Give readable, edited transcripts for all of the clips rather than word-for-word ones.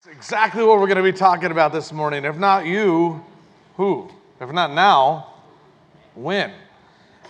It's exactly what we're going to be talking about this morning. If not you, who? If not now, when?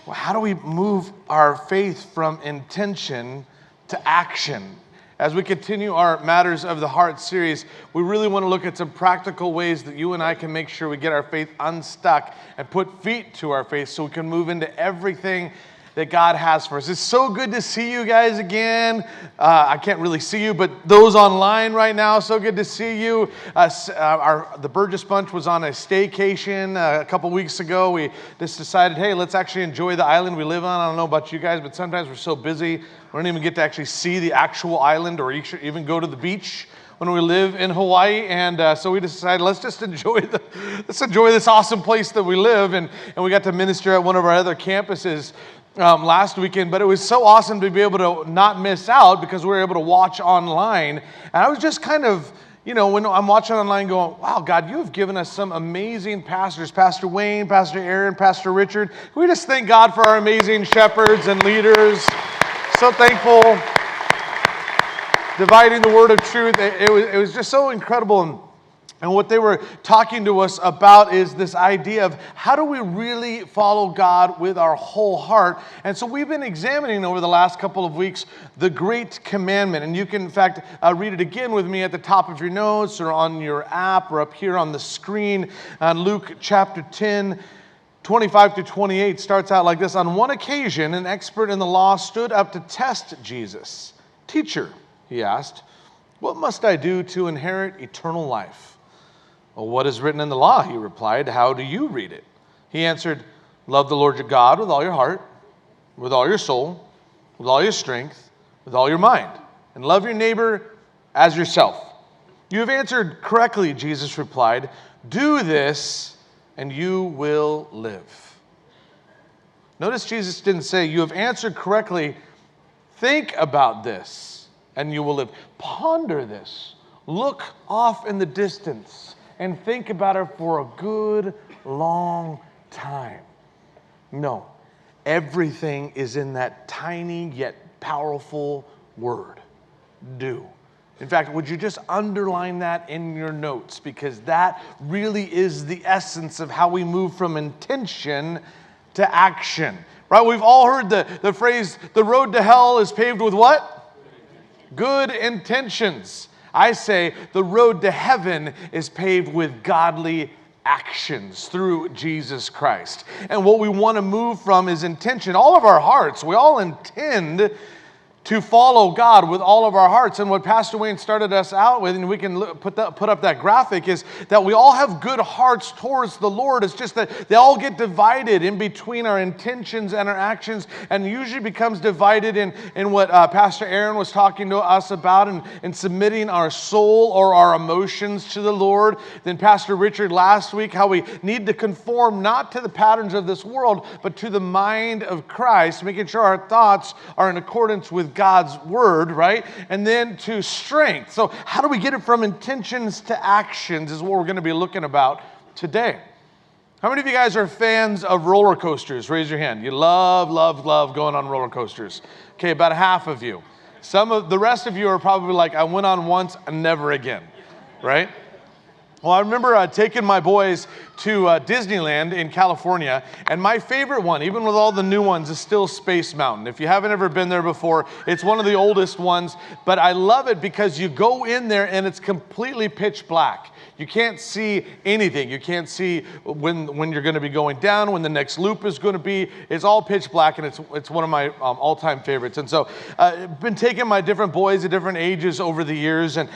Well, how do we move our faith from intention to action? As we continue our Matters of the Heart series, we really want to look at some practical ways that you and I can make sure we get our faith unstuck and put feet to our faith so we can move into everything that God has for us. It's so good to see you guys again. I can't really see you, but those online right now, so good to see you. The Burgess bunch was on a staycation a couple weeks ago. We just decided, hey, let's actually enjoy the island we live on. I don't know about you guys, but sometimes we're so busy, we don't even get to actually see the actual island or even go to the beach when we live in Hawaii, and so we decided let's just enjoy this awesome place that we live, and we got to minister at one of our other campuses last weekend, but it was so awesome to be able to not miss out because we were able to watch online. And I was just kind of, when I'm watching online going, wow, God, you have given us some amazing pastors, Pastor Wayne, Pastor Aaron, Pastor Richard. We just thank God for our amazing shepherds and leaders. So thankful. Dividing the word of truth. It was just so incredible. And what they were talking to us about is this idea of how do we really follow God with our whole heart? And so we've been examining over the last couple of weeks the Great Commandment. And you can, in fact, read it again with me at the top of your notes or on your app or up here on the screen. Luke chapter 10, 25 to 28 starts out like this. On one occasion, an expert in the law stood up to test Jesus. Teacher, he asked, what must I do to inherit eternal life? Well, what is written in the law? He replied. How do you read it? He answered, love the Lord your God with all your heart, with all your soul, with all your strength, with all your mind, and love your neighbor as yourself. You have answered correctly, Jesus replied. Do this and you will live. Notice Jesus didn't say, you have answered correctly. Think about this and you will live. Ponder this. Look off in the distance and think about it for a good, long time. No, everything is in that tiny yet powerful word, do. In fact, would you just underline that in your notes? Because that really is the essence of how we move from intention to action. Right? We've all heard the phrase, the road to hell is paved with what? Good intentions. I say the road to heaven is paved with godly actions through Jesus Christ. And what we want to move from is intention. All of our hearts, we all intend to follow God with all of our hearts. And what Pastor Wayne started us out with, and we can put up that graphic, is that we all have good hearts towards the Lord. It's just that they all get divided in between our intentions and our actions, and usually becomes divided in what Pastor Aaron was talking to us about, in submitting our soul or our emotions to the Lord. Then Pastor Richard last week, how we need to conform not to the patterns of this world, but to the mind of Christ, making sure our thoughts are in accordance with God's word, right? And then to strength. So how do we get it from intentions to actions is what we're going to be looking about today. How many of you guys are fans of roller coasters? Raise your hand. You love going on roller coasters. Okay, about half of you. The rest of you are probably like, I went on once and never again, right? Well, I remember taking my boys to Disneyland in California, and my favorite one, even with all the new ones, is still Space Mountain. If you haven't ever been there before, it's one of the oldest ones, but I love it because you go in there and it's completely pitch black. You can't see anything. You can't see when you're going to be going down, when the next loop is going to be. It's all pitch black, and it's one of my all-time favorites. And so I've been taking my different boys at different ages over the years, and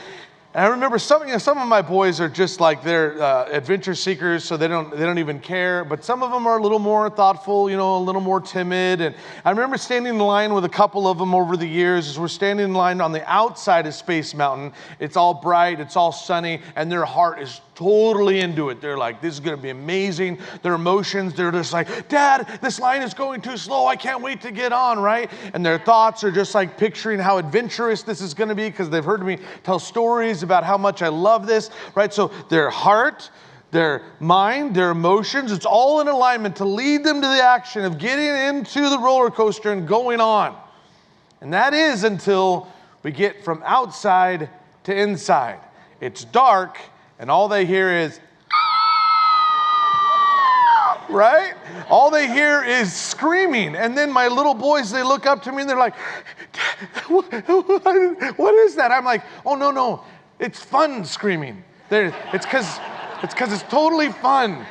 I remember some of my boys are just like they're adventure seekers, so they don't even care. But some of them are a little more thoughtful, a little more timid. And I remember standing in line with a couple of them over the years as we're standing in line on the outside of Space Mountain. It's all bright, it's all sunny, and their heart is totally into it. They're like, this is going to be amazing. Their emotions, they're just like, Dad, this line is going too slow. I can't wait to get on, right? And their thoughts are just like picturing how adventurous this is going to be because they've heard me tell stories about how much I love this, right? So their heart, their mind, their emotions, it's all in alignment to lead them to the action of getting into the roller coaster and going on. And that is until we get from outside to inside. it's dark, and all they hear is, right? All they hear is screaming. And then my little boys, they look up to me and they're like, what is that? I'm like, oh, no, it's fun screaming. It's because it's totally fun.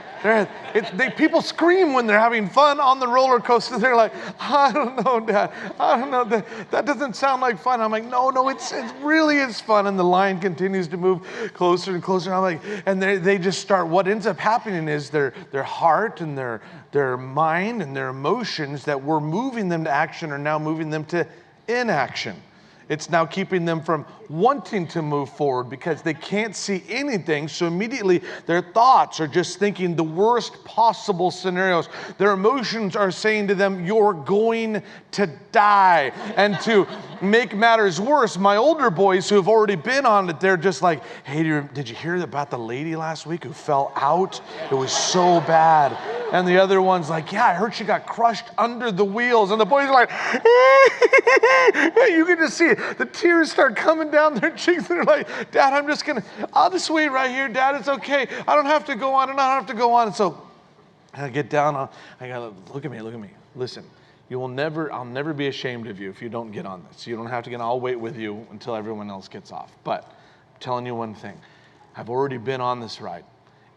People scream when they're having fun on the roller coaster. They're like, I don't know, Dad. I don't know. That doesn't sound like fun. I'm like, no, it really is fun. And the line continues to move closer and closer. I'm like, and they just start. What ends up happening is their heart and their mind and their emotions that were moving them to action are now moving them to inaction. It's now keeping them from wanting to move forward because they can't see anything. So immediately their thoughts are just thinking the worst possible scenarios. Their emotions are saying to them, you're going to die. And to make matters worse, my older boys who have already been on it, they're just like, hey, did you hear about the lady last week who fell out? It was so bad. And the other one's like, yeah, I heard she got crushed under the wheels. And the boys are like, you can just see it. The tears start coming down their cheeks. And they're like, Dad, I'll just wait right here, Dad. It's okay. I don't have to go on and I don't have to go on. And so I get down. I got to look at me. Listen, I'll never be ashamed of you if you don't get on this. You don't have to get on. I'll wait with you until everyone else gets off. But I'm telling you one thing. I've already been on this ride.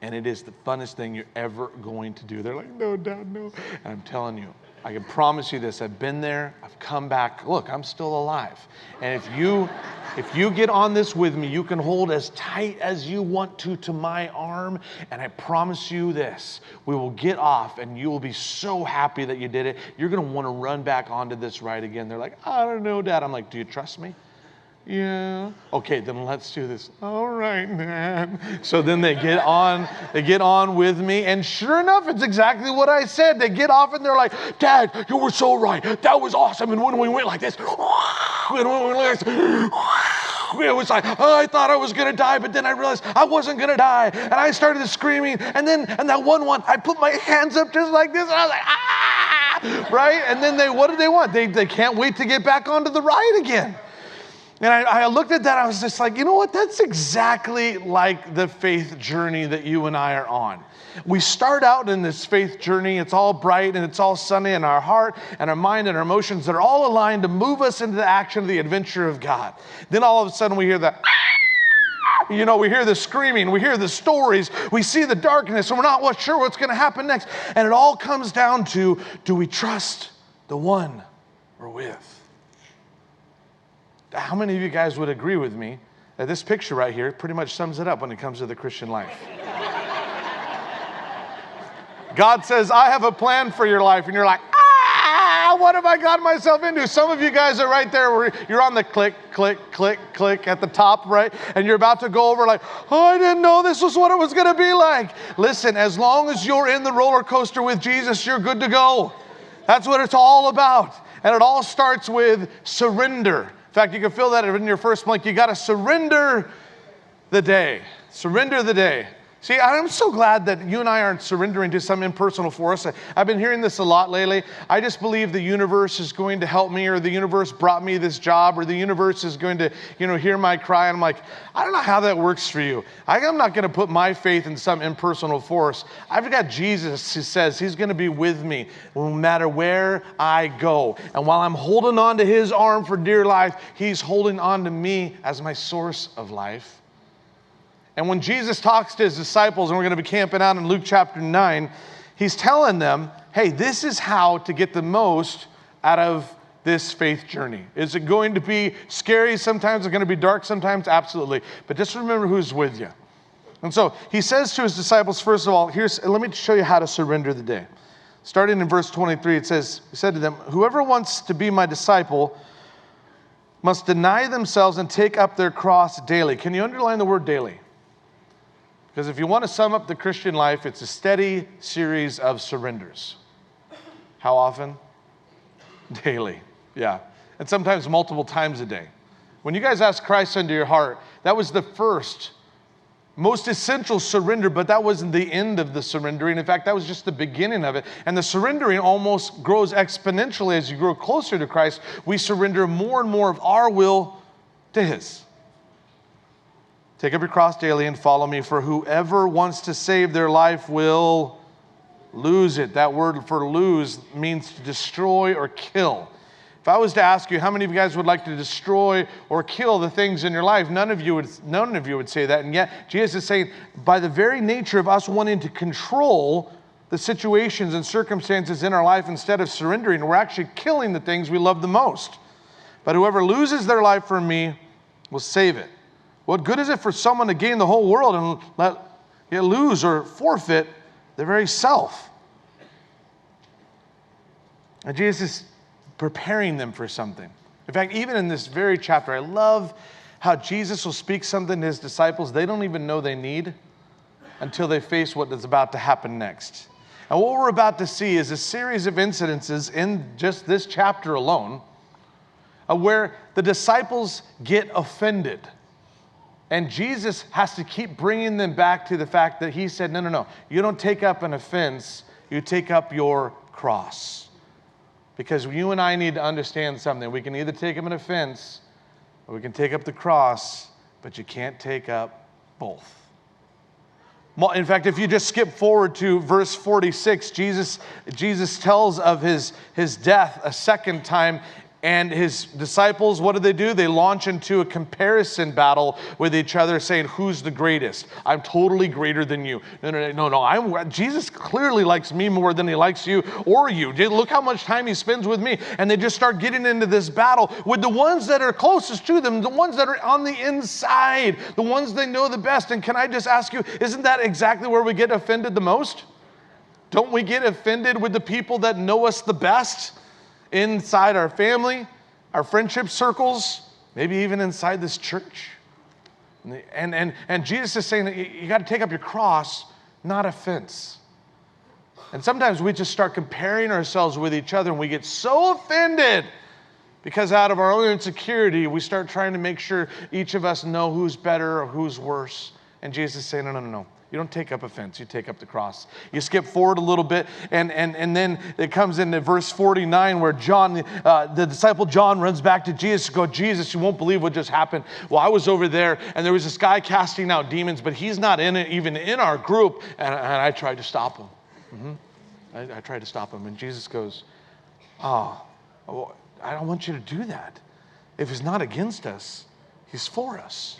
And it is the funnest thing you're ever going to do. They're like, no, Dad, no. And I'm telling you, I can promise you this. I've been there. I've come back. Look, I'm still alive. And if you get on this with me, you can hold as tight as you want to my arm. And I promise you this, we will get off and you will be so happy that you did it. You're going to want to run back onto this ride again. They're like, I don't know, Dad. I'm like, do you trust me? Yeah. Okay, then let's do this. All right, man. So then they get on with me, and sure enough, it's exactly what I said. They get off and they're like, Dad, you were so right. That was awesome. And when we went like this, it was like, oh, I thought I was going to die, but then I realized I wasn't going to die. And I started screaming, and that one, I put my hands up just like this, and I was like, ah, right? And then what do they want? They can't wait to get back onto the ride again. And I looked at that, I was just like, you know what? That's exactly like the faith journey that you and I are on. We start out in this faith journey, it's all bright and it's all sunny, and our heart and our mind and our emotions that are all aligned to move us into the action of the adventure of God. Then all of a sudden we hear that, we hear the screaming, we hear the stories, we see the darkness, and we're not sure what's going to happen next. And it all comes down to, do we trust the one we're with? How many of you guys would agree with me that this picture right here pretty much sums it up when it comes to the Christian life? God says, I have a plan for your life. And you're like, what have I got myself into? Some of you guys are right there where you're on the click, click, click, click at the top, right? And you're about to go over like, I didn't know this was what it was going to be like. Listen, as long as you're in the roller coaster with Jesus, you're good to go. That's what it's all about. And it all starts with surrender. In fact, you can feel that in your first blank. You got to surrender the day. Surrender the day. See, I'm so glad that you and I aren't surrendering to some impersonal force. I've been hearing this a lot lately. I just believe the universe is going to help me, or the universe brought me this job, or the universe is going to, hear my cry. And I'm like, I don't know how that works for you. I'm not going to put my faith in some impersonal force. I've got Jesus who says he's going to be with me no matter where I go. And while I'm holding on to his arm for dear life, he's holding on to me as my source of life. And when Jesus talks to his disciples, and we're going to be camping out in Luke chapter 9, he's telling them, hey, this is how to get the most out of this faith journey. Is it going to be scary sometimes? Is it going to be dark sometimes? Absolutely. But just remember who's with you. And so he says to his disciples, first of all, let me show you how to surrender the day. Starting in verse 23, it says, he said to them, whoever wants to be my disciple must deny themselves and take up their cross daily. Can you underline the word daily? Because if you want to sum up the Christian life, it's a steady series of surrenders. How often? Daily, yeah. And sometimes multiple times a day. When you guys asked Christ into your heart, that was the first, most essential surrender, but that wasn't the end of the surrendering. In fact, that was just the beginning of it. And the surrendering almost grows exponentially as you grow closer to Christ. We surrender more and more of our will to his. Take up your cross daily and follow me, for whoever wants to save their life will lose it. That word for lose means to destroy or kill. If I was to ask you, how many of you guys would like to destroy or kill the things in your life? None of you would say that. And yet, Jesus is saying, by the very nature of us wanting to control the situations and circumstances in our life instead of surrendering, we're actually killing the things we love the most. But whoever loses their life for me will save it. What good is it for someone to gain the whole world and let it lose or forfeit their very self? And Jesus is preparing them for something. In fact, even in this very chapter, I love how Jesus will speak something to his disciples they don't even know they need until they face what is about to happen next. And what we're about to see is a series of incidences in just this chapter alone where the disciples get offended. And Jesus has to keep bringing them back to the fact that he said, no, you don't take up an offense, you take up your cross. Because you and I need to understand something. We can either take up an offense or we can take up the cross, but you can't take up both. In fact, if you just skip forward to verse 46, Jesus tells of his death a second time. And his disciples, what do? They launch into a comparison battle with each other, saying, who's the greatest? I'm totally greater than you. No. Jesus clearly likes me more than he likes you or you. Look how much time he spends with me. And they just start getting into this battle with the ones that are closest to them, the ones that are on the inside, the ones they know the best. And can I just ask you, isn't that exactly where we get offended the most? Don't we get offended with the people that know us the best? Inside our family, our friendship circles, maybe even inside this church. And Jesus is saying that you got to take up your cross, not offense. And sometimes we just start comparing ourselves with each other and we get so offended because out of our own insecurity, we start trying to make sure each of us know who's better or who's worse. And Jesus is saying, no. You don't take up offense, you take up the cross. You skip forward a little bit, and then it comes into verse 49 where John, the disciple John, runs back to Jesus and goes, Jesus, you won't believe what just happened. Well, I was over there, and there was this guy casting out demons, but he's not even in our group, and I tried to stop him. I tried to stop him, and Jesus goes, I don't want you to do that. If he's not against us, he's for us.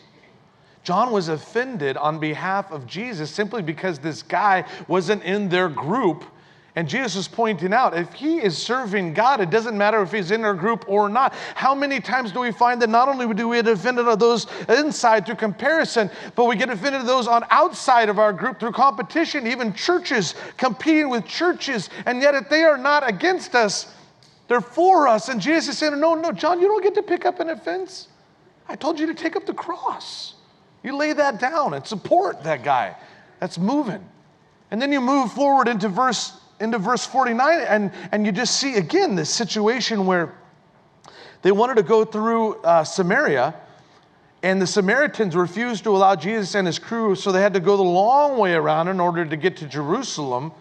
John was offended on behalf of Jesus simply because this guy wasn't in their group. And Jesus was pointing out, if he is serving God, it doesn't matter if he's in our group or not. How many times do we find that not only do we get offended at those inside through comparison, but we get offended at those on outside of our group through competition, even churches competing with churches. And yet if they are not against us, they're for us. And Jesus is saying, no, John, you don't get to pick up an offense. I told you to take up the cross. You lay that down and support that guy that's moving. And then you move forward into verse 49, and you just see again this situation where they wanted to go through Samaria, and the Samaritans refused to allow Jesus and his crew, so they had to go the long way around in order to get to Jerusalem.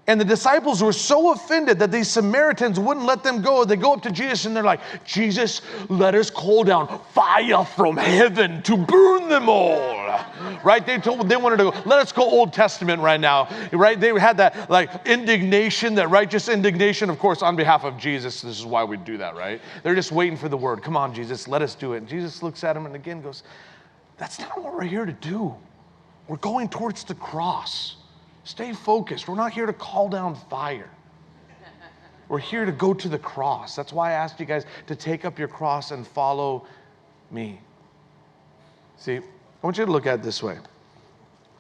And the disciples were so offended that these Samaritans wouldn't let them go. They go up to Jesus and they're like, Jesus, let us call down fire from heaven to burn them all. Right? They wanted to go, let us go Old Testament right now. Right? They had that like indignation, that righteous indignation, of course, on behalf of Jesus. This is why we do that, right? They're just waiting for the word. Come on, Jesus, let us do it. And Jesus looks at him and again goes, that's not what we're here to do. We're going towards the cross. Stay focused. We're not here to call down fire. We're here to go to the cross. That's why I asked you guys to take up your cross and follow me. See, I want you to look at it this way.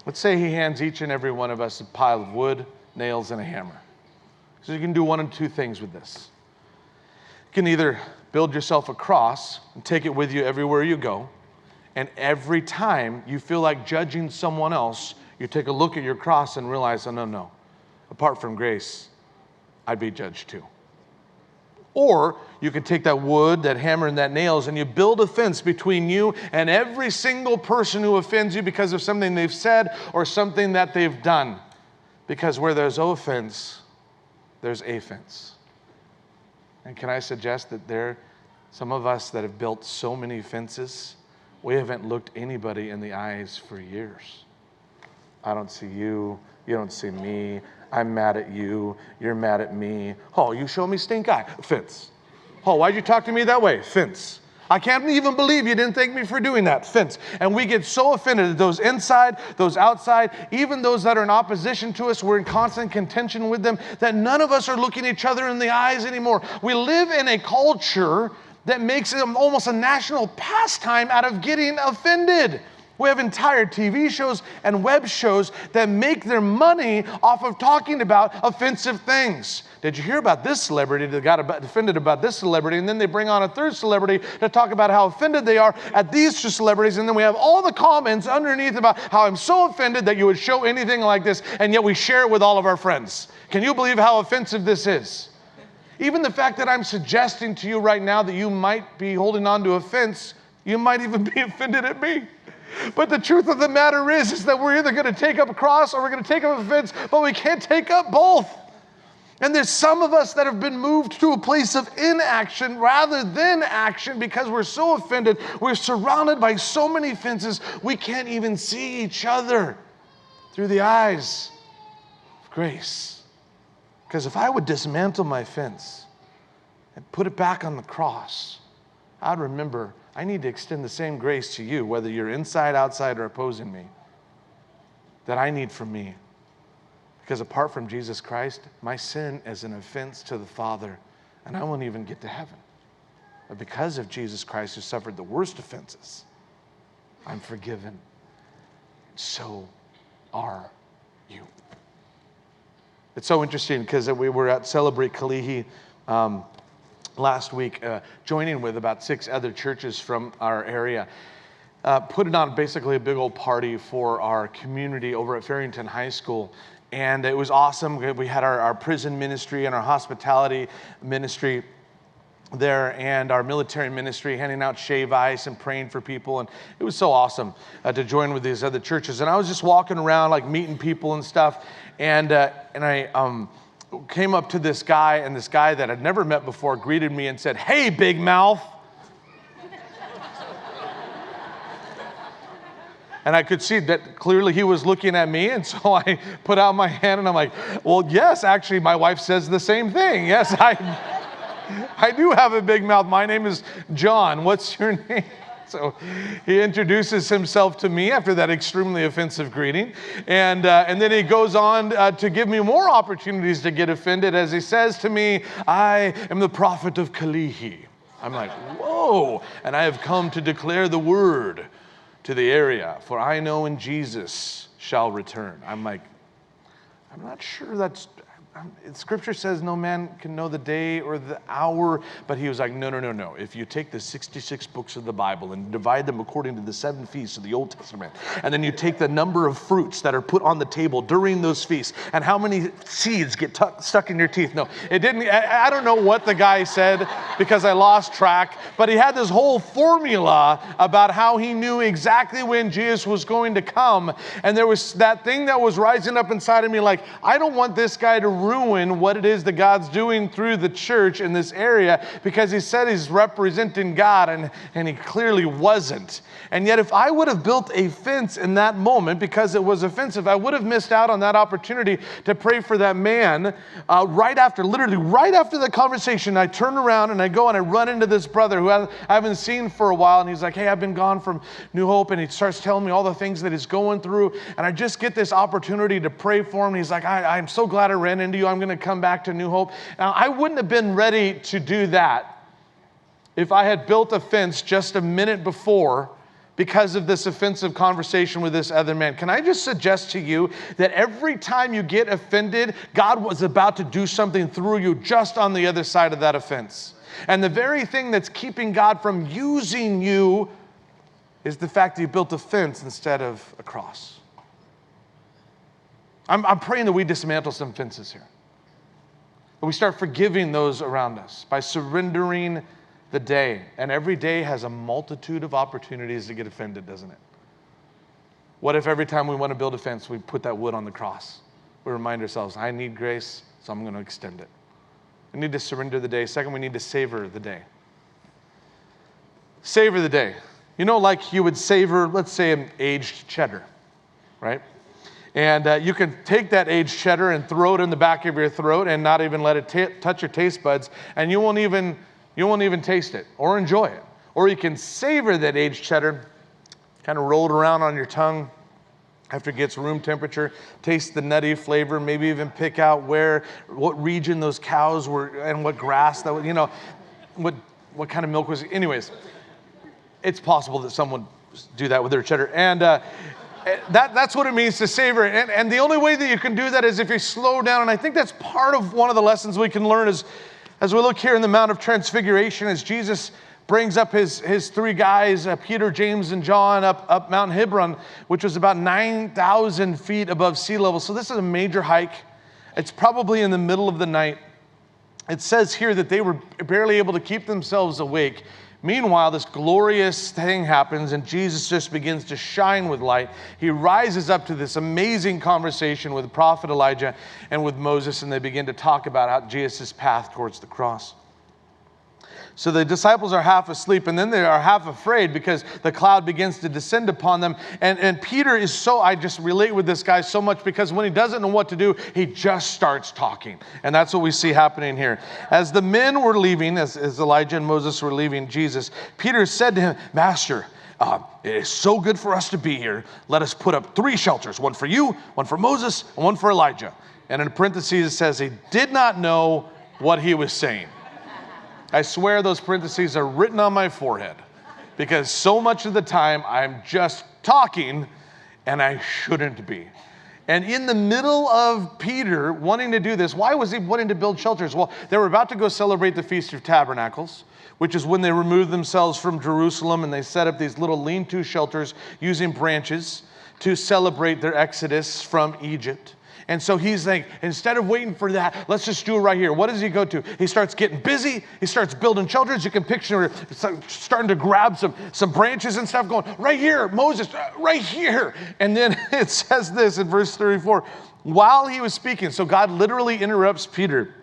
Let's say he hands each and every one of us a pile of wood, nails, and a hammer. So you can do one of two things with this. You can either build yourself a cross and take it with you everywhere you go, and every time you feel like judging someone else, you take a look at your cross and realize, oh, no. Apart from grace, I'd be judged too. Or you can take that wood, that hammer, and that nails, and you build a fence between you and every single person who offends you because of something they've said or something that they've done. Because where there's no offense, there's a fence. And can I suggest that there are some of us that have built so many fences we haven't looked anybody in the eyes for years. I don't see you. You don't see me. I'm mad at you. You're mad at me. Oh, you show me stink eye. Offense. Oh, why'd you talk to me that way? Offense. I can't even believe you didn't thank me for doing that. Offense. And we get so offended at those inside, those outside, even those that are in opposition to us. We're in constant contention with them that none of us are looking each other in the eyes anymore. We live in a culture that makes it almost a national pastime out of getting offended. We have entire TV shows and web shows that make their money off of talking about offensive things. Did you hear about this celebrity that got offended about this celebrity? And then they bring on a third celebrity to talk about how offended they are at these two celebrities. And then we have all the comments underneath about how I'm so offended that you would show anything like this. And yet we share it with all of our friends. Can you believe how offensive this is? Even the fact that I'm suggesting to you right now that you might be holding on to offense, you might even be offended at me. But the truth of the matter is that we're either going to take up a cross or we're going to take up offense, but we can't take up both. And there's some of us that have been moved to a place of inaction rather than action because we're so offended. We're surrounded by so many fences, we can't even see each other through the eyes of grace. Because if I would dismantle my fence and put it back on the cross, I'd remember I need to extend the same grace to you, whether you're inside, outside, or opposing me, that I need from me. Because apart from Jesus Christ, my sin is an offense to the Father, and I won't even get to heaven. But because of Jesus Christ, who suffered the worst offenses, I'm forgiven. So are you. It's so interesting because we were at Celebrate Kalihi last week, joining with about 6 other churches from our area, putting on basically a big old party for our community over at Farrington High School. And it was awesome. We had our prison ministry and our hospitality ministry there and our military ministry handing out shave ice and praying for people. And it was so awesome to join with these other churches. And I was just walking around like meeting people and stuff. And I came up to this guy, and this guy that I'd never met before greeted me and said, "Hey, big mouth." And I could see that clearly he was looking at me, and so I put out my hand and I'm like, "Well, yes, actually, my wife says the same thing. Yes, I do have a big mouth. My name is John. What's your name?" So he introduces himself to me after that extremely offensive greeting. And then he goes on to give me more opportunities to get offended as he says to me, "I am the prophet of Kalihi." I'm like, whoa. "And I have come to declare the word to the area, for I know when Jesus shall return." I'm like, I'm not sure that's... Scripture says no man can know the day or the hour, but he was like, no. If you take the 66 books of the Bible and divide them according to the 7 feasts of the Old Testament, and then you take the number of fruits that are put on the table during those feasts, and how many seeds get stuck in your teeth. No, it didn't. I don't know what the guy said because I lost track, but he had this whole formula about how he knew exactly when Jesus was going to come. And there was that thing that was rising up inside of me like, I don't want this guy to ruin what it is that God's doing through the church in this area, because he said he's representing God, and he clearly wasn't. And yet if I would have built a fence in that moment because it was offensive, I would have missed out on that opportunity to pray for that man. Literally right after the conversation, I turn around and I go and I run into this brother who I haven't seen for a while, and he's like, "Hey, I've been gone from New Hope," and he starts telling me all the things that he's going through, and I just get this opportunity to pray for him. And he's like, I'm so glad I ran into you. I'm going to come back to New Hope." Now, I wouldn't have been ready to do that if I had built a fence just a minute before because of this offensive conversation with this other man. Can I just suggest to you that every time you get offended, God was about to do something through you just on the other side of that offense. And the very thing that's keeping God from using you is the fact that you built a fence instead of a cross. I'm praying that we dismantle some fences here. That we start forgiving those around us by surrendering the day. And every day has a multitude of opportunities to get offended, doesn't it? What if every time we want to build a fence, we put that wood on the cross? We remind ourselves, I need grace, so I'm going to extend it. We need to surrender the day. Second, we need to savor the day. Savor the day. You know, like you would savor, let's say, an aged cheddar, right? And you can take that aged cheddar and throw it in the back of your throat and not even let it touch your taste buds, and you won't even taste it or enjoy it. Or you can savor that aged cheddar, kind of roll it around on your tongue after it gets room temperature, taste the nutty flavor, maybe even pick out what region those cows were and what grass that was, what kind of milk was. Anyways, it's possible that someone do that with their cheddar. And that's what it means to savor. And the only way that you can do that is if you slow down. And I think that's part of one of the lessons we can learn as we look here in the Mount of Transfiguration, as Jesus brings up his three guys, Peter, James, and John, up Mount Hebron, which was about 9,000 feet above sea level. So this is a major hike. It's probably in the middle of the night. It says here that they were barely able to keep themselves awake. Meanwhile, this glorious thing happens, and Jesus just begins to shine with light. He rises up to this amazing conversation with the prophet Elijah and with Moses, and they begin to talk about how Jesus' path towards the cross. So the disciples are half asleep, and then they are half afraid because the cloud begins to descend upon them. And Peter is I just relate with this guy so much, because when he doesn't know what to do, he just starts talking. And that's what we see happening here. As the men were leaving, as Elijah and Moses were leaving Jesus, Peter said to him, "Master, it is so good for us to be here. Let us put up 3 shelters, one for you, one for Moses, and one for Elijah." And in parentheses, it says he did not know what he was saying. I swear those parentheses are written on my forehead, because so much of the time I'm just talking and I shouldn't be. And in the middle of Peter wanting to do this, why was he wanting to build shelters? Well, they were about to go celebrate the Feast of Tabernacles, which is when they removed themselves from Jerusalem and they set up these little lean-to shelters using branches to celebrate their exodus from Egypt. And so he's like, instead of waiting for that, let's just do it right here. What does he go to? He starts getting busy. He starts building shelters. You can picture starting to grab some branches and stuff, going, right here, Moses, right here. And then it says this in verse 34, while he was speaking, so God literally interrupts Peter.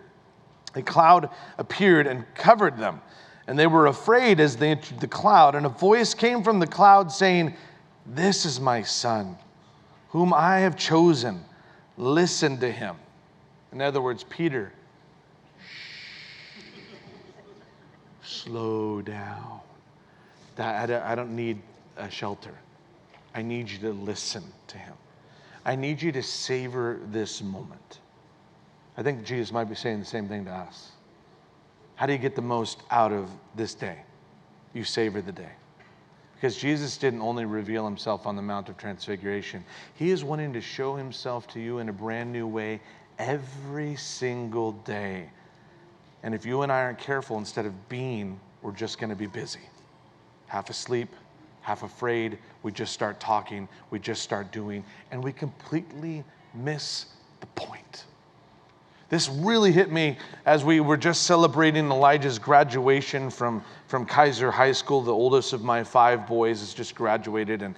A cloud appeared and covered them, and they were afraid as they entered the cloud. And a voice came from the cloud saying, "This is my son, whom I have chosen. Listen to him." In other words, Peter, slow down. I don't need a shelter. I need you to listen to him. I need you to savor this moment. I think Jesus might be saying the same thing to us. How do you get the most out of this day? You savor the day. Because Jesus didn't only reveal himself on the Mount of Transfiguration. He is wanting to show himself to you in a brand new way every single day. And if you and I aren't careful, instead of being, we're just going to be busy. Half asleep, half afraid. We just start talking. We just start doing. And we completely miss the point. This really hit me as we were just celebrating Elijah's graduation from Kaiser High School. The oldest of my 5 boys has just graduated. And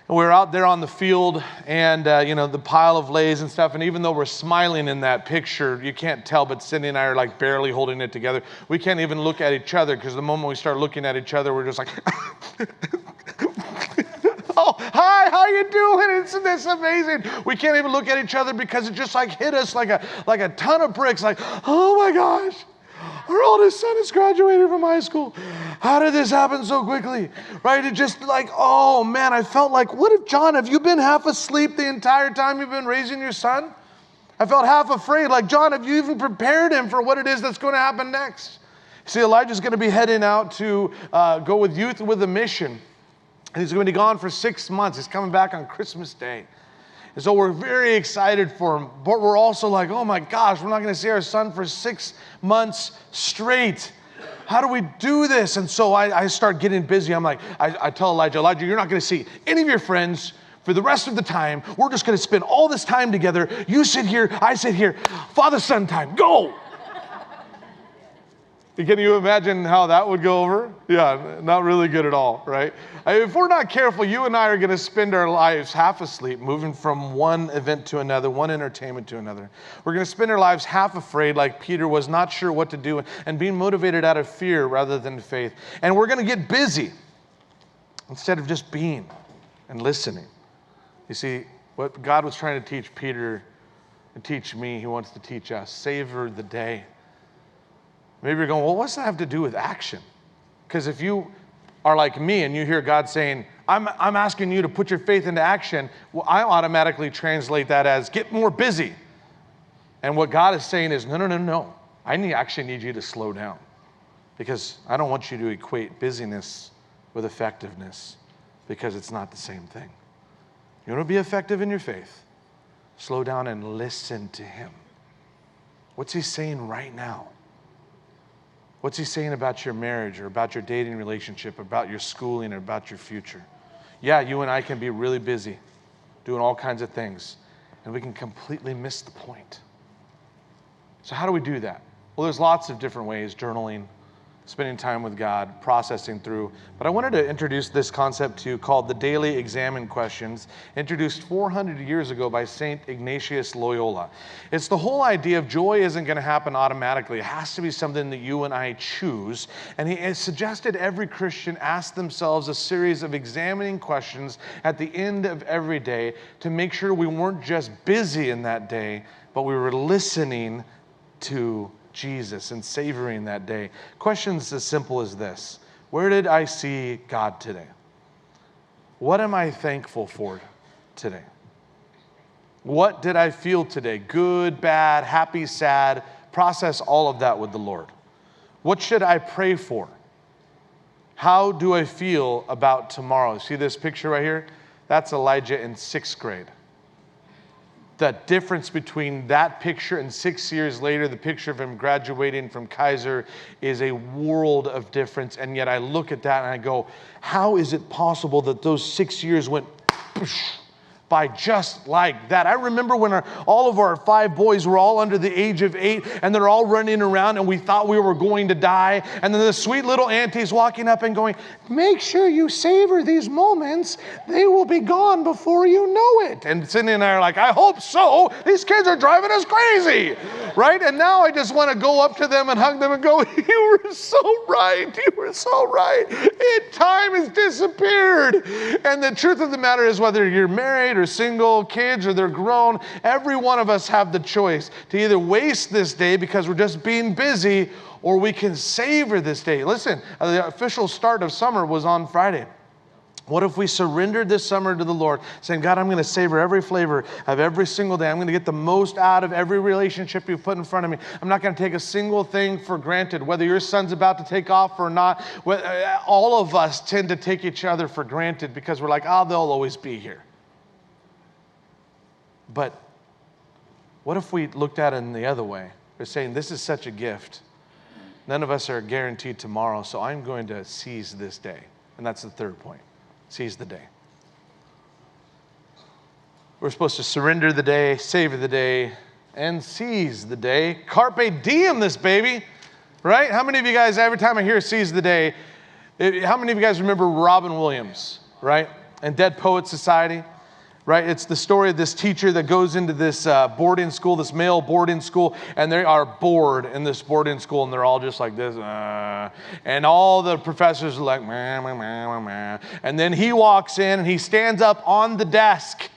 we were out there on the field and, the pile of leis and stuff. And even though we're smiling in that picture, you can't tell, but Cindy and I are like barely holding it together. We can't even look at each other, because the moment we start looking at each other, we're just like, "Oh, hi, how you doing? Isn't this amazing?" We can't even look at each other because it just hit us like a ton of bricks. Like, oh my gosh, our oldest son has graduated from high school. How did this happen so quickly? Right? It just oh man, I felt like, what if, John, have you been half asleep the entire time you've been raising your son? I felt half afraid. Like, John, have you even prepared him for what it is that's going to happen next? See, Elijah's going to be heading out to go with youth with a mission. And he's going to be gone for 6 months. He's coming back on Christmas Day. And so we're very excited for him. But we're also like, oh my gosh, we're not going to see our son for 6 months straight. How do we do this? And so I start getting busy. I'm like, I tell Elijah, you're not going to see any of your friends for the rest of the time. We're just going to spend all this time together. You sit here, I sit here. Father-son time, go. Can you imagine how that would go over? Yeah, not really good at all, right? If we're not careful, you and I are going to spend our lives half asleep, moving from one event to another, one entertainment to another. We're going to spend our lives half afraid, like Peter was, not sure what to do, and being motivated out of fear rather than faith. And we're going to get busy. instead of just being and listening. You see, what God was trying to teach Peter and teach me, he wants to teach us. Savor the day. Maybe you're going, well, what's that have to do with action? Because if you are like me and you hear God saying, I'm asking you to put your faith into action, well, I automatically translate that as get more busy. And what God is saying is, no. I actually need you to slow down, because I don't want you to equate busyness with effectiveness, because it's not the same thing. You want to be effective in your faith? Slow down and listen to him. What's he saying right now? What's he saying about your marriage or about your dating relationship, about your schooling or about your future? Yeah, you and I can be really busy doing all kinds of things, and we can completely miss the point. So how do we do that? Well, there's lots of different ways: journaling, spending time with God, processing through. But I wanted to introduce this concept to you called the Daily Examine Questions, introduced 400 years ago by St. Ignatius Loyola. It's the whole idea of joy isn't going to happen automatically. It has to be something that you and I choose. And he has suggested every Christian ask themselves a series of examining questions at the end of every day to make sure we weren't just busy in that day, but we were listening to Jesus and savoring that day. Questions as simple as this: where did I see God today? What am I thankful for today? What did I feel today? Good, bad, happy, sad. Process all of that with the Lord. What should I pray for? How do I feel about tomorrow? See this picture right here? That's Elijah in 6th grade. The difference between that picture and 6 years later, the picture of him graduating from Kaiser, is a world of difference. And yet I look at that and I go, how is it possible that those 6 years went by just like that? I remember when all of our 5 boys were all under the age of 8, and they're all running around, and we thought we were going to die. And then the sweet little aunties walking up and going, make sure you savor these moments. They will be gone before you know it. And Cindy and I are like, I hope so. These kids are driving us crazy, right? And now I just want to go up to them and hug them and go, you were so right. You were so right. Time has disappeared. And the truth of the matter is, whether you're married or single, kids, or they're grown, every one of us have the choice to either waste this day because we're just being busy, or we can savor this day. Listen, the official start of summer was on Friday. What if we surrendered this summer to the Lord, saying, God, I'm going to savor every flavor of every single day. I'm going to get the most out of every relationship you've put in front of me. I'm not going to take a single thing for granted, whether your son's about to take off or not. All of us tend to take each other for granted because we're like, oh, they'll always be here. But what if we looked at it in the other way? We're saying, this is such a gift. None of us are guaranteed tomorrow, so I'm going to seize this day. And that's the third point. Seize the day. We're supposed to surrender the day, savor the day, and seize the day. Carpe diem this baby, right? How many of you guys, every time I hear seize the day, how many of you guys remember Robin Williams, right? And Dead Poets Society? Right? It's the story of this teacher that goes into this boarding school, this male boarding school, and they are bored in this boarding school, and they're all just like this. And all the professors are like, meh, meh, meh, meh. And then he walks in, and he stands up on the desk,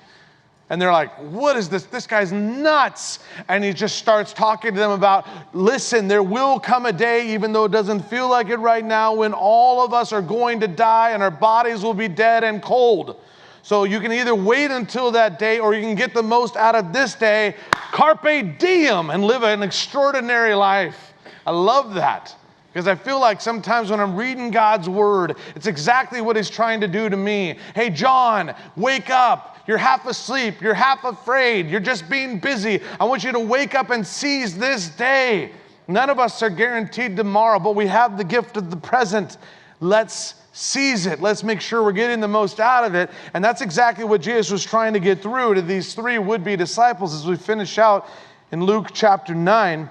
and they're like, what is this? This guy's nuts. And he just starts talking to them about, listen, there will come a day, even though it doesn't feel like it right now, when all of us are going to die, and our bodies will be dead and cold. So you can either wait until that day, or you can get the most out of this day, carpe diem, and live an extraordinary life. I love that, because I feel like sometimes when I'm reading God's word, it's exactly what he's trying to do to me. Hey, John, wake up. You're half asleep. You're half afraid. You're just being busy. I want you to wake up and seize this day. None of us are guaranteed tomorrow, but we have the gift of the present. Let's seize it. Let's make sure we're getting the most out of it. And that's exactly what Jesus was trying to get through to these 3 would-be disciples. As we finish out in Luke chapter 9,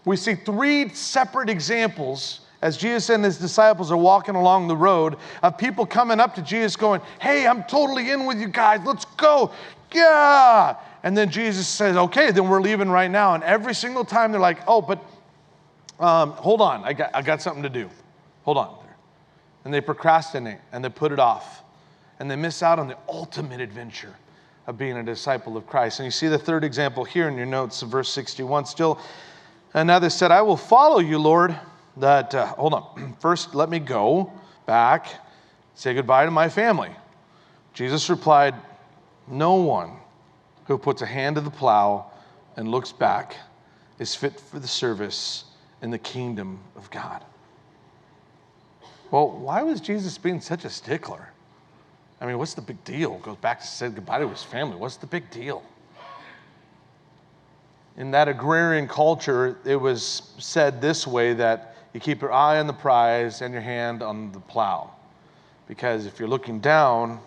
we see 3 separate examples as Jesus and his disciples are walking along the road of people coming up to Jesus going, hey, I'm totally in with you guys. Let's go. Yeah. And then Jesus says, okay, then we're leaving right now. And every single time they're like, oh, but hold on. I got something to do. Hold on. And they procrastinate and they put it off. And they miss out on the ultimate adventure of being a disciple of Christ. And you see the third example here in your notes, verse 61. Still, another said, I will follow you, Lord. Hold on. First, let me go back, say goodbye to my family. Jesus replied, no one who puts a hand to the plow and looks back is fit for the service in the kingdom of God. Well, why was Jesus being such a stickler? I mean, what's the big deal? Goes back to say goodbye to his family. What's the big deal? In that agrarian culture, it was said this way, that you keep your eye on the prize and your hand on the plow. Because if you're looking down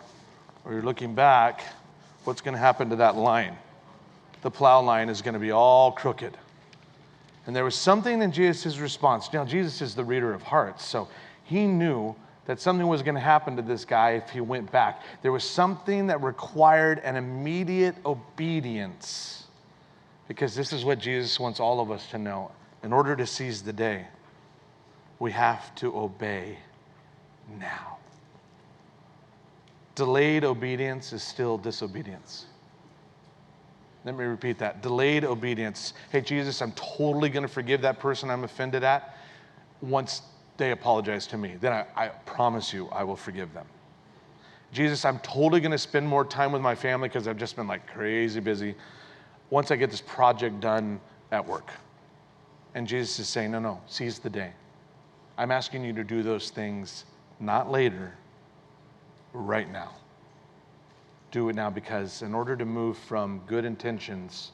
or you're looking back, what's going to happen to that line? The plow line is going to be all crooked. And there was something in Jesus' response. Now, Jesus is the reader of hearts, so he knew that something was going to happen to this guy if he went back. There was something that required an immediate obedience. Because this is what Jesus wants all of us to know. In order to seize the day, we have to obey now. Delayed obedience is still disobedience. Let me repeat that. Delayed obedience. Hey, Jesus, I'm totally going to forgive that person I'm offended at once they apologize to me. Then I promise you I will forgive them. Jesus, I'm totally going to spend more time with my family because I've just been like crazy busy once I get this project done at work. And Jesus is saying, no, seize the day. I'm asking you to do those things not later, right now. Do it now, because in order to move from good intentions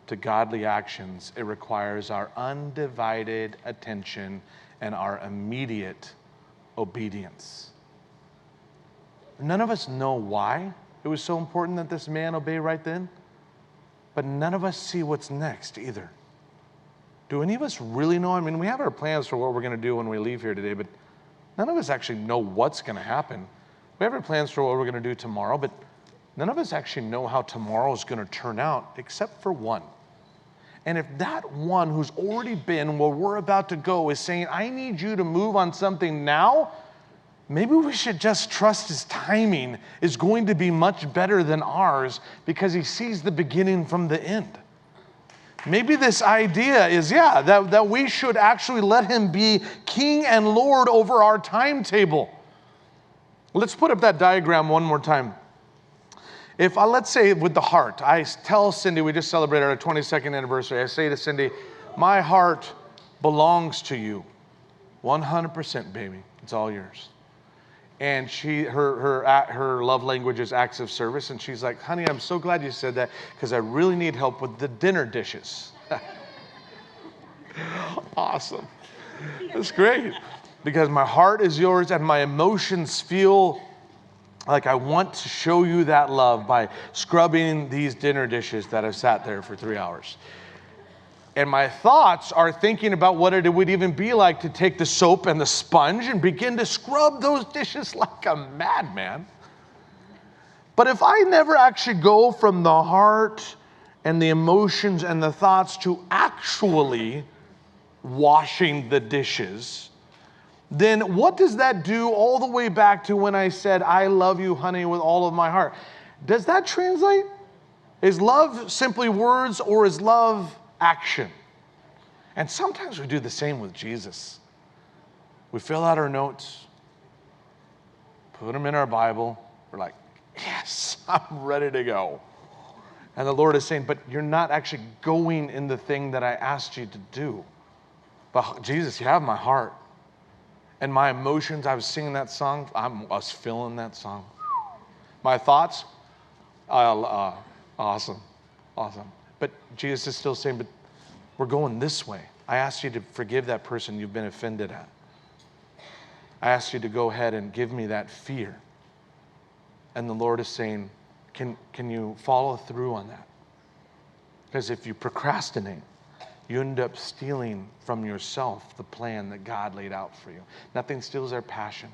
to godly actions, it requires our undivided attention and our immediate obedience. None of us know why it was so important that this man obey right then, but none of us see what's next either. Do any of us really know? I mean, we have our plans for what we're going to do when we leave here today, but none of us actually know what's going to happen. We have our plans for what we're going to do tomorrow, but none of us actually know how tomorrow is going to turn out except for one. And if that one who's already been where we're about to go is saying, I need you to move on something now, maybe we should just trust his timing is going to be much better than ours because he sees the beginning from the end. Maybe this idea is, that we should actually let him be king and Lord over our timetable. Let's put up that diagram one more time. If let's say with the heart, I tell Cindy, we just celebrated our 22nd anniversary. I say to Cindy, my heart belongs to you. 100%, baby. It's all yours. And her love language is acts of service. And she's like, honey, I'm so glad you said that because I really need help with the dinner dishes. Awesome. That's great. Because my heart is yours and my emotions feel like I want to show you that love by scrubbing these dinner dishes that have sat there for 3 hours. And my thoughts are thinking about what it would even be like to take the soap and the sponge and begin to scrub those dishes like a madman. But if I never actually go from the heart and the emotions and the thoughts to actually washing the dishes, then what does that do all the way back to when I said, I love you, honey, with all of my heart? Does that translate? Is love simply words or is love action? And sometimes we do the same with Jesus. We fill out our notes, put them in our Bible. We're like, yes, I'm ready to go. And the Lord is saying, but you're not actually going in the thing that I asked you to do. But Jesus, you have my heart. And my emotions, I was singing that song. I was feeling that song. My thoughts, awesome. But Jesus is still saying, but we're going this way. I asked you to forgive that person you've been offended at. I asked you to go ahead and give me that fear. And the Lord is saying, can you follow through on that? Because if you procrastinate, you end up stealing from yourself the plan that God laid out for you. Nothing steals our passion,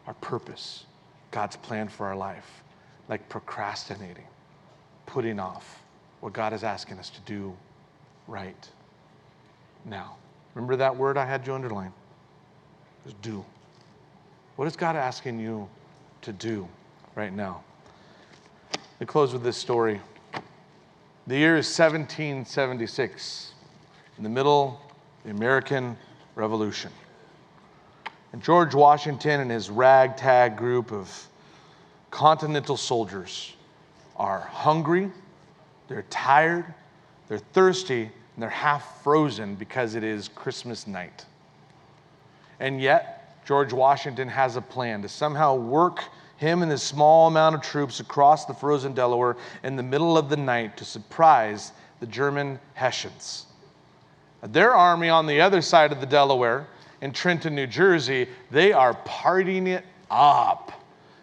our purpose, God's plan for our life, like procrastinating, putting off what God is asking us to do right now. Remember that word I had you underline? It was do. What is God asking you to do right now? We close with this story. The year is 1776, in the middle of the American Revolution. And George Washington and his ragtag group of Continental soldiers are hungry, they're tired, they're thirsty, and they're half frozen because it is Christmas night. And yet, George Washington has a plan to somehow work him and his small amount of troops across the frozen Delaware in the middle of the night to surprise the German Hessians. Their army on the other side of the Delaware, in Trenton, New Jersey, they are partying it up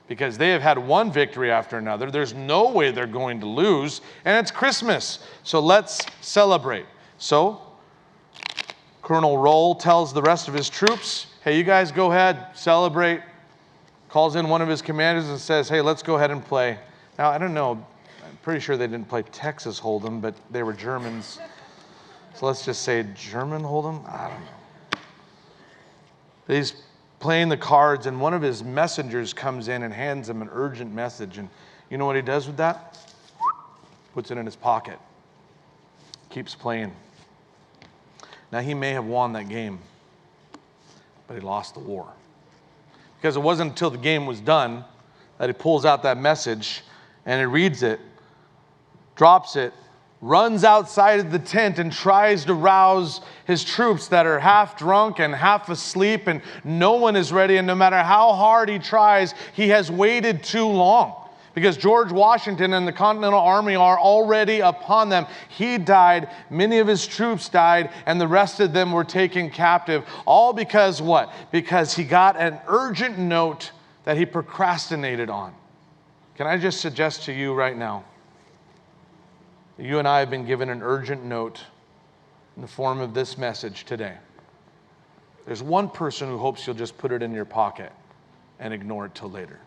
because they have had one victory after another. There's no way they're going to lose, and it's Christmas, so let's celebrate. So Colonel Roll tells the rest of his troops, hey, you guys go ahead, celebrate. Calls in one of his commanders and says, hey, let's go ahead and play. Now, I don't know, I'm pretty sure they didn't play Texas Hold'em, but they were Germans. So let's just say German Hold'em? I don't know. He's playing the cards, and one of his messengers comes in and hands him an urgent message. And you know what he does with that? Puts it in his pocket. Keeps playing. Now, he may have won that game, but he lost the war. Because it wasn't until the game was done that he pulls out that message and he reads it, drops it, runs outside of the tent and tries to rouse his troops that are half drunk and half asleep, and no one is ready. And no matter how hard he tries, he has waited too long. Because George Washington and the Continental Army are already upon them. He died, many of his troops died, and the rest of them were taken captive. All because what? Because he got an urgent note that he procrastinated on. Can I just suggest to you right now, that you and I have been given an urgent note in the form of this message today. There's one person who hopes you'll just put it in your pocket and ignore it till later.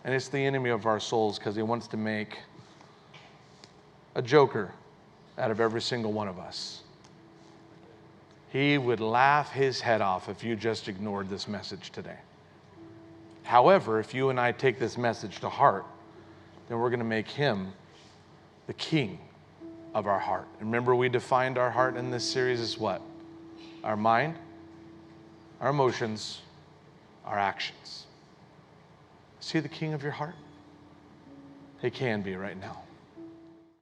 And it's the enemy of our souls, because he wants to make a joker out of every single one of us. He would laugh his head off if you just ignored this message today. However, if you and I take this message to heart, then we're going to make him the king of our heart. Remember, we defined our heart in this series as what? Our mind, our emotions, our actions. Is he the king of your heart? He can be right now.